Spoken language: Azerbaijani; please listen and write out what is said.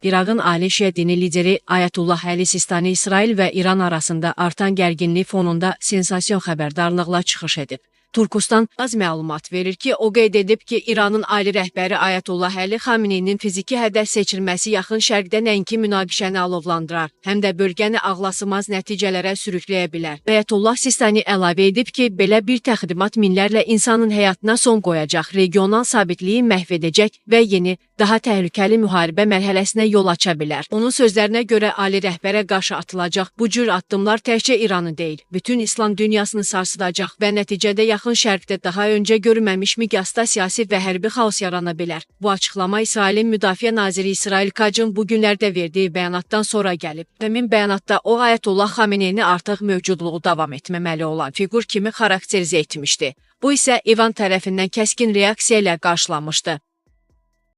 İraqın Ali Şiə dini lideri Ayətullah Əli Sistani İsrail və İran arasında artan gərginlik fonunda sensasiyon xəbərdarlıqla çıxış edib. Turkistan az məlumat verir ki, o qeyd edib ki, İranın ali rəhbəri Ayətullah Əli Xameneyinin fiziki hədəf seçilməsi yaxın şərqdə nəinki münaqişəni alovlandırar, həm də bölgəni ağlasımaz nəticələrə sürükləyə bilər. Ayətullah Sistani əlavə edib ki, belə bir təxribat minlərlə insanın həyatına son qoyacaq, regional sabitliyi məhv edəcək və yeni, daha təhlükəli müharibə mərhələsinə yol aça bilər. Onun sözlərinə görə ali rəhbərə qarşı atılacaq bu cür addımlar təkcə İranı deyil, bütün İslam dünyasını sarsıdacaq və nəticədə yaxın şərqdə daha öncə görülməmiş miqyasda siyasi və hərbi xaos yarana bilər. Bu açıqlama İsrailin Müdafiə naziri İsrail Kacın bu günlərdə verdiyi bəyanatdan sonra gəlib. Həmin bəyanatda o Ayətullah Xameneyni artıq mövcudluğu davam etməməli olan fiqur kimi xarakterizə etmişdi. Bu isə İran tərəfindən kəskin reaksiya ilə qarşılanmışdı.